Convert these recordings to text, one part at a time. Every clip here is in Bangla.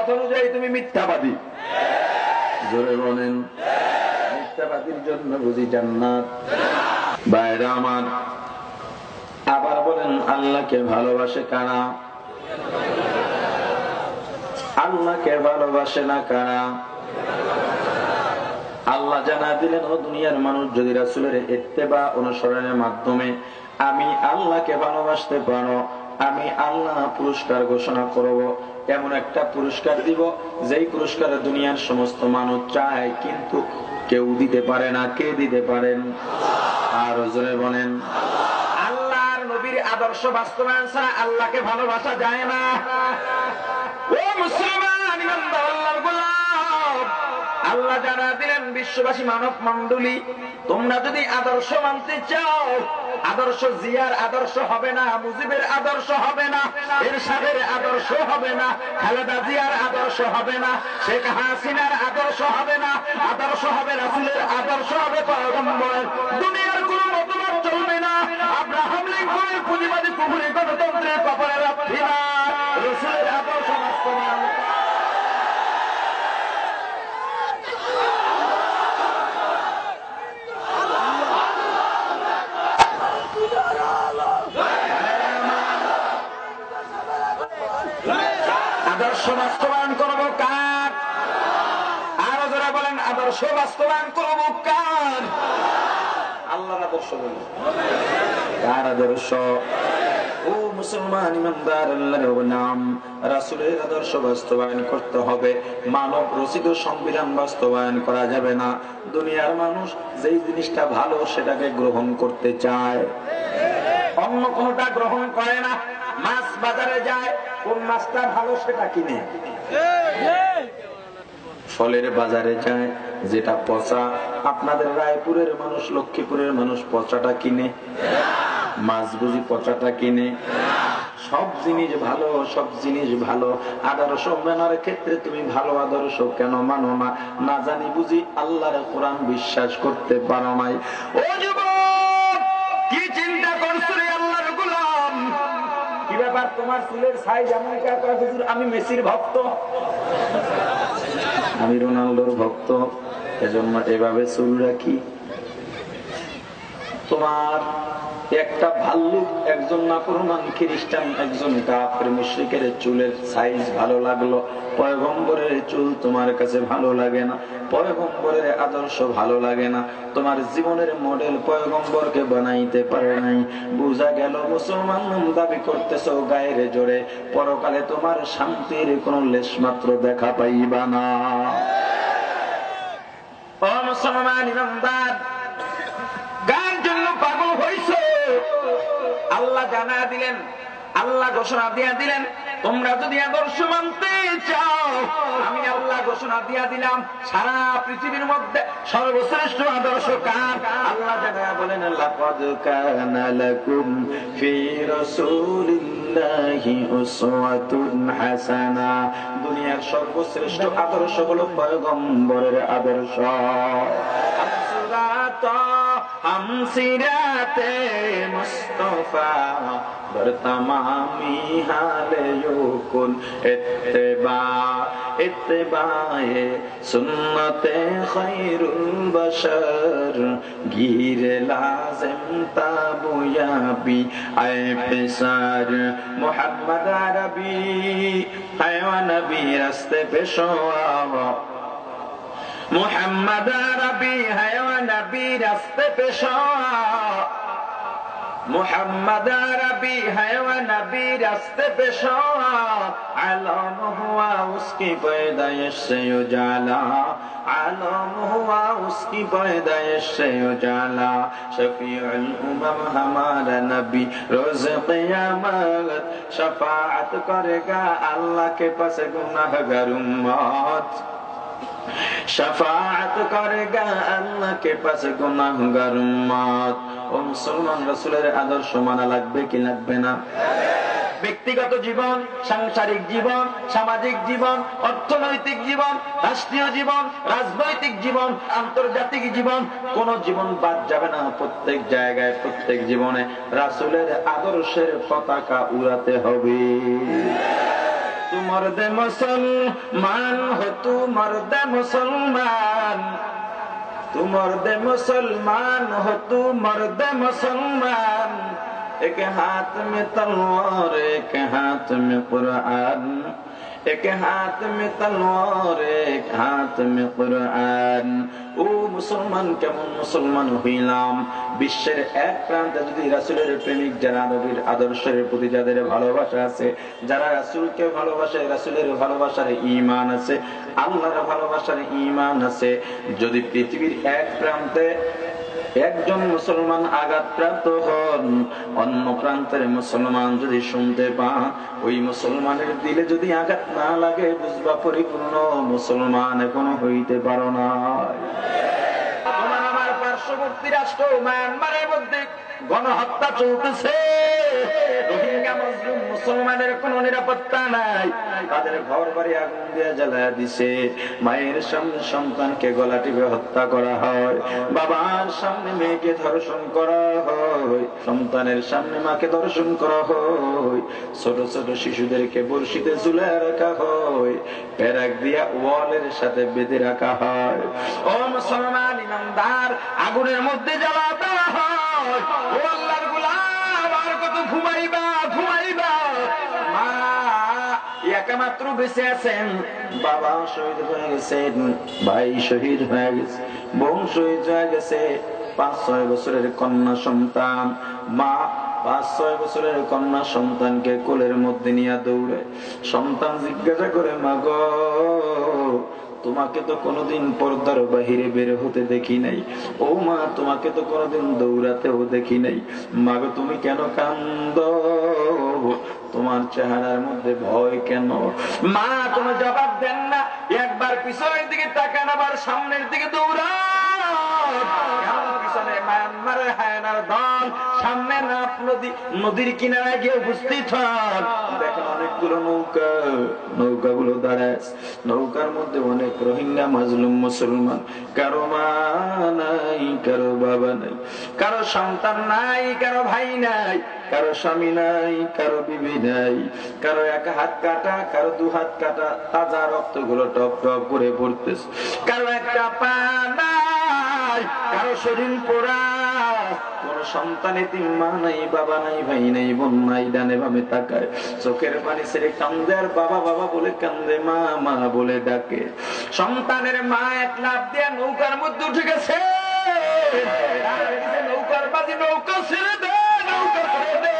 কথা অনুযায়ী তুমি মিথ্যাবাদী। জোরে বলেন, মিথ্যাবাদীর জন্য বুঝি জান্নাত? ভাইরা আমার, আবার বলেন আল্লাহকে ভালোবাসে কারা? আল্লাহকে ভালোবাসে না কারা? আল্লাহ জানা দিলেন, ও দুনিয়ার মানুষ, যদি রাসূলের ইত্তেবা অনুসরণের মাধ্যমে আমি আল্লাহকে ভালোবাসতে পারো, আমি আল্লাহ পুরস্কার ঘোষণা করব। এমন একটা পুরস্কার দিব যেই পুরস্কার দুনিয়ার সমস্ত মানুষ চায় কিন্তু কেউ দিতে পারে না। কে দিতে পারেন? আর জোরে বলেন, আল্লাহর নবীর আদর্শ বাস্তবায়ন ছাড়া আল্লাহকে ভালোবাসা যায় না। ও মুসলমান, ইমানদার আল্লাহর গোলাম, আল্লাহ জানা দিলেন, বিশ্ববাসী মানব মণ্ডলী, তোমরা যদি আদর্শ মানতে চাও, আদর্শ জিয়ার আদর্শ হবে না, মুজিবের আদর্শ হবে না, এরশাদের আদর্শ হবে না, খালেদা জিয়ার আদর্শ হবে না, শেখ হাসিনার আদর্শ হবে না, আদর্শ হবে রাসূলের আদর্শ হবে পয়গম্বরের। দুনিয়ার কোন মতবাদ চলবে না। আব্রাহাম লিঙ্কনের পুঁজিবাদী কুফরি গণতন্ত্রের কপালে রাখি না, রাসূলের আদর্শ বাস্তবায়ন। আদর্শ বাস্তবায়ন করবো কার? আরো যারা বলেন, আদর্শ বাস্তবায়ন করবো কার? আল্লাহর আদর্শ। বলি কার আদর্শ? ও মুসলমান ইমানদার আল্লাহর নাম, রাসূলের আদর্শ বাস্তবায়ন করতে হবে। মানব রচিত সংবিধান বাস্তবায়ন করা যাবে না। দুনিয়ার মানুষ যেই জিনিসটা ভালো সেটাকে গ্রহণ করতে চায়, অন্য কোনটা গ্রহণ করে না। মাছ বাজারে যায়, কোন মাছটা ভালো সেটা কিনে। ফলের বাজারে যায়, যেটা পচা, আপনাদের রায়পুরের মানুষ, লক্ষ্মীপুরের মানুষ পচাটা কিনে, মাছ বুঝি পচাটা কিনে। সব জিনিস ভালো, সব জিনিস ভালো। আদর্শ মানার ক্ষেত্রে তুমি ভালো আদর্শ কেন মানো না? না জানি বুঝি আল্লাহর কোরআন বিশ্বাস করতে পারো নাই। ও যুবক, কি চিন্তা করছো রে আল্লাহর গোলাম? কি ব্যাপার তোমার চুলের সাইজ এমন? হুজুর আমি মেসির ভক্ত, আমি রোনাল্ডোর ভক্ত, এজন্য এভাবে চুল রাখি। তোমার একটা ভাল্লুক, একজন নাফরমান খ্রিস্টান, একজন কাফের মুশরিকের চুলের সাইজ ভালো লাগলো, পয়গম্বরের চুল তোমার কাছে ভালো লাগে না, পয়গম্বরের আদর্শ ভালো লাগে না, তোমার জীবনের মডেল পয়গম্বরকে বানাইতে পারে নাই। বুঝা গেল মুসলমান দাবি করতেছ গায়ের জোরে, পরকালে তোমার শান্তির কোন লেশ মাত্র দেখা পাইবা না। ও মুসলমান ইমানদার, গায়ের জন্য পাগল হইছো? আল্লাহ জানা দিলেন, আল্লাহ ঘোষণা দিয়া দিলেন, তোমরা যদি আদর্শ মানতে চাও, আমি আল্লাহ ঘোষণা দিয়া দিলাম সারা পৃথিবীর মধ্যে সর্বশ্রেষ্ঠ আদর্শ কার? আল্লাহ জানা বলেন, লাকাদ কানা লাকুম ফি রাসূলিল্লাহি উসওয়াতুন হাসানা। দুনিয়ার সর্বশ্রেষ্ঠ আদর্শ হলো পয়গম্বরের আদর্শ। हम सिराते मुस्तफा बर तमामी हाले युकुन इत्तिबा इत्तिबाए सुन्नते खैरुल बशर गिरे लाजिम ताबुयाबी आए पेशार मोहम्मद अरबी हैवा नबी रास्ते पेशवा मोहम्मद अरबी है नबी रास्ते पे शोआ, मोहम्मद अरबी है नबी रास्ते पे शोआ, आलम हुआ उसकी पैदाइश से उजाला, आलम हुआ उसकी पैदाइश से उजाला, शफीउल उमम हमारा नबी रोज क़यामत शफाअत करेगा अल्लाह के पास गुनाहगार उम्मत, शफाअत करेगा अल्लाह के पास गुनाहगार उम्मत। ও মুসলমান, রাসূলের আদর্শ মানা লাগবে কি লাগবে না? ব্যক্তিগত জীবন, সাংসারিক জীবন, সামাজিক জীবন, অর্থনৈতিক জীবন, রাষ্ট্রীয় জীবন, রাজনৈতিক জীবন, আন্তর্জাতিক জীবন, কোন জীবন বাদ যাবে না। প্রত্যেক জায়গায়, প্রত্যেক জীবনে রাসূলের আদর্শের পতাকা উড়াতে হবে। तू मर्द मुसलमान हो, तू मर्द मुसलमान, तू मर्द मुसलमान हो, तू मर्द मुसलमान। एक हाथ में तलवार, एक हाथ में कुरान, एक हाथ में तलवार, एक हाथ में कुरान। ও মুসলমান, কেমন মুসলমান হইলাম? বিশ্বের এক প্রান্তে যদি রাসূলের প্রেমিক যারা, নবীর আদর্শের প্রতি যাদের ভালোবাসা আছে, যারা রাসূলকে ভালোবাসে, রাসূলের ভালোবাসার ঈমান আছে, আল্লাহর ভালোবাসার ঈমান আছে, যদি পৃথিবীর এক প্রান্তে একজন মুসলমান আঘাতপ্রাপ্ত হন, অন্য প্রান্তের মুসলমান যদি শুনতে পান, ওই মুসলমানের দিলে যদি আঘাত না লাগে, বুঝবা পরিপূর্ণ মুসলমান এখনো হইতে পারো না। তোমার আমার পার্শ্ববর্তী রাষ্ট্র মায়ানমারের মধ্যে গণহত্যা চলতেছে, রোহিঙ্গা মুসলিম মুসলমানের কোনো নিরাপত্তা নাই, তাদের ঘর বাড়ি আগুন দিয়ে জ্বালায় দিছে, মায়ের সামনে সন্তানকে গলা টিপে হত্যা করা হয়, বাবার সামনে মেয়েকে ধর্ষণ করা হয়, সন্তানের সামনে মাকে ধর্ষণ করা হয়, ছোট ছোট শিশুদেরকে বর্ষিতে ঝুলায় রাখা হয়, প্যারাক দিয়া ওয়ালের সাথে বেঁধে রাখা হয়। ও মুসলমান ইমানদার, আগুনের মধ্যে জ্বালা দেওয়া হয়। ও আল্লাহর গোলাম, আর কত ঘুমাইবা ঘুমাইবা? মা একমাত্র বেঁচে আছেন, বাবা শহীদ হয়ে গেছেন, ভাই শহীদ হয়ে গেছে, বোন শহীদ হয়ে গেছে, 5-6 বছরের কন্যা সন্তান, মা 5-6 বছরের কন্যা সন্তানকে কোলের মধ্যে নিয়ে দৌড়ে, সন্তান জিজ্ঞাসা করে, মা গো, তোমাকে তো কোনোদিন পর্দার বাহিরে বের হতে দেখি নাই, ও মা তোমাকে তো কোনোদিন দৌড়াতেও দেখি নাই, মা গো তুমি কেন কান্দো? তোমার চেহারার মধ্যে ভয় কেন? মা তুমি জবাব দেন না, একবার পিছনের দিকে তাকান, আবার সামনের দিকে দৌড়ান। পিছনে মায়ানমারের হায়নার দল, সামনে নাফ নদী, নদীর কিনারায় গিয়ে উপস্থিত হন, দেখেন অনেকগুলো নৌকা, নৌকাগুলো দাঁড়ায়, নৌকার মধ্যে অনেক রোহিঙ্গা মাজলুম মুসলমান, কারো মা নাই, কারো বাবা নাই, কারো সন্তান নাই, কারো ভাই নাই, কারো স্বামী নাই, কারো বিবি নাই, কারো এক হাত কাটা, কারো 2 হাত কাটা, তাজা রক্ত গুলো টপ টপ করে পড়তেছে, কারো একটা পা নাই, কারো শরীর পোড়া, কোন সন্তান এতিম, মা নাই, বাবা নাই, ভাই নাই, বোন নাই, ডানে বামে তাকায়, চোখের পানি ছেড়ে কান্দে, আর বাবা বাবা বলে কান্দে, মা মা বলে ডাকে। সন্তানের মা এক লাফ দিয়ে নৌকার মধ্যে উঠে গেছে, নৌকার বাজি, নৌকা ছেড়ে দে, নৌকা ছেড়ে দে।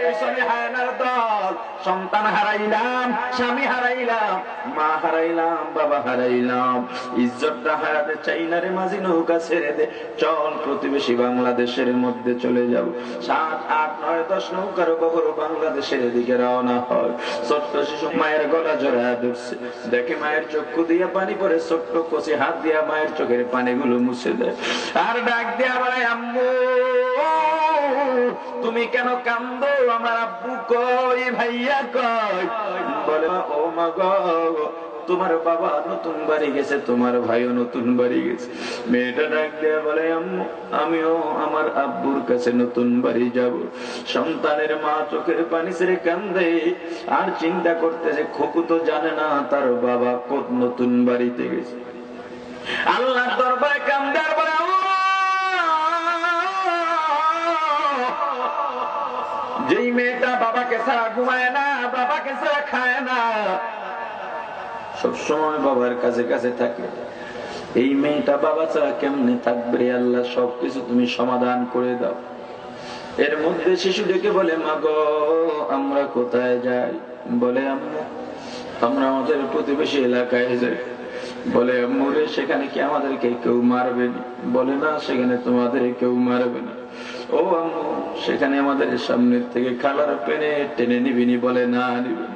পিছনে হায়নার দল, সন্তান হারাইলাম, স্বামী হারাইলাম, মা হারাইলাম, বাবা হারাইলাম, ইজ্জতটা হারাতে চাই না রে মাঝি, নৌকা ছেড়ে দে, চল প্রতিবেশী বাংলাদেশের মধ্যে চলে যাব। 7, 8, 9, 10 নৌকার বহর বাংলাদেশের দিকে রওনা হয়। ছোট্ট শিশু মায়ের গলা জড়ায় ধরছে, দেখে মায়ের চক্ষু দিয়ে পানি পড়ে, ছোট্ট কচি হাত দিয়া মায়ের চোখের পানিগুলো মুছে দেয়, আর ডাক দিয়া বলে, আম্মু তুমি কেন কান্দো? আমার আব্বু কই, ভাইয়া কই? বলে, ও মা গো, তোমার বাবা নতুন বাড়ি গেছে, তোমার ভাইও নতুন বাড়ি গেছে। মেয়েটা ডাক দিয়ে বলে, আম্মু আমিও আমার আব্বুর কাছে নতুন বাড়ি যাব। সন্তানের মা চোখের পানি ছেড়ে কান্দে, আর চিন্তা করতেছে, খোকু তো জানে না তার বাবা কত নতুন বাড়িতে গেছে। আল্লাহর দরবারে কান্দে, আর বলে, যেই মেয়েটা বাবাকে ছাড়া ঘুমায় না, বাবাকে ছাড়া খায় না, সবসময় বাবার কাছে কাছে থাকে, এই মেয়েটা বাবা ছাড়া কেমনে থাকবে? আল্লাহ সবকিছু তুমি সমাধান করে দাও। এর মধ্যে শিশু ডেকে বলে, মা গো আমরা কোথায় যাই? বলে, আম্মু আমরা আমাদের প্রতিবেশী এলাকায় যাই। বলে, আম্মু রে সেখানে কি আমাদেরকে কেউ মারবে না? বলে, না সেখানে তোমাদের কেউ মারবে না। ও আম্মু সেখানে আমাদের সামনের থেকে খাবার পেনে টেনে নিবিনি? বলে, না নিবি।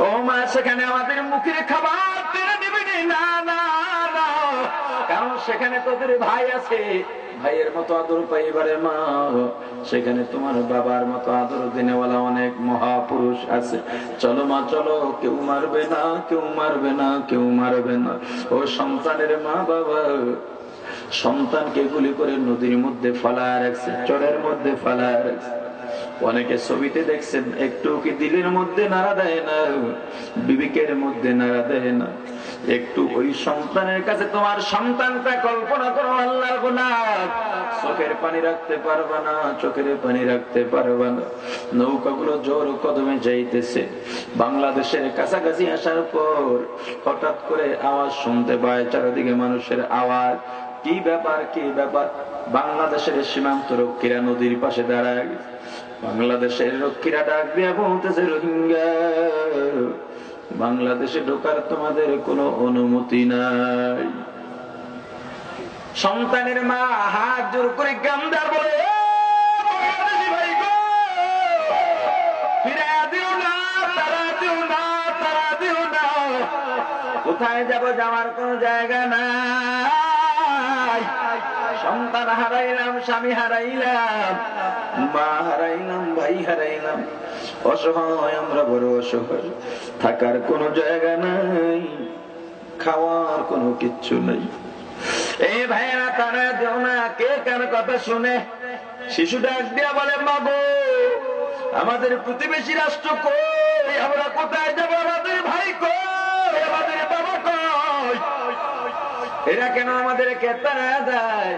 ও মা সেখানে আমাদের মুখের খাবার টেনে নিবিনি? না না না, কারণ সেখানে তোদের ভাই আছে, ভাইয়ের মতো আদর পাইবারে মা, সেখানে তোমার বাবার মতো আদর দিনেওয়ালা অনেক মহাপুরুষ আছে। চলো মা চলো, কেউ মারবে না, কেউ মারবে না, কেউ মারবে না। ও সন্তানের মা বাবা সন্তানকে গুলি করে নদীর মধ্যে ফালায় রাখছে, চরের মধ্যে ফালায় রাখছে। অনেকে ছবিতে দেখছেন, একটু কি দিলের মধ্যে নাড়া দেয় না, বিবেকের মধ্যে নাড়া দেয় না। একটু ওই সন্তানের কাছে তোমার সন্তানটা কল্পনা করো, আল্লাহর গোলাপ, চোখের পানি রাখতে পারবা না, চোখের পানি রাখতে পারবা না। নৌকাগুলো জোর কদমে যাইতেছে, বাংলাদেশের কাছাকাছি আসার পর হঠাৎ করে আওয়াজ শুনতে পায়, চারিদিকে মানুষের আওয়াজ। কি ব্যাপার, কি ব্যাপার? বাংলাদেশের সীমান্ত রক্ষীরা নদীর পাশে দাঁড়ায়, বাংলাদেশের রক্ষীরা ডাক দিয়ে বলতেছে, রোহিঙ্গা, বাংলাদেশে ঢোকার তোমাদের কোনো অনুমতি নাই। সন্তানের মা হাত জোর করে গামদার বলে, ভাই গো, ফিরে দিও না, তারা দিও না, তারা দিও না। কোথায় যাব, যাওয়ার কোন জায়গা নাই। সন্তান হারাইলাম, স্বামী হারাইলাম, মা হারাইলাম, ভাই হারাইলাম, অসহায় আমরা, বড় অসহায়। থাকার কোনো জায়গা নাই, খাওয়ার কোনো কিচ্ছু নাই। এই ভাইরা তারা দেও না, কে কার কথা শুনে? শিশু ডাক দিয়া বলে, মা গো, আমাদের প্রতিবেশী রাষ্ট্র কই, আমরা কোথায় যাবো? আমাদের ভাই কই, আমাদের বাবা কই? এরা কেন আমাদেরকে তাড়া দেয়?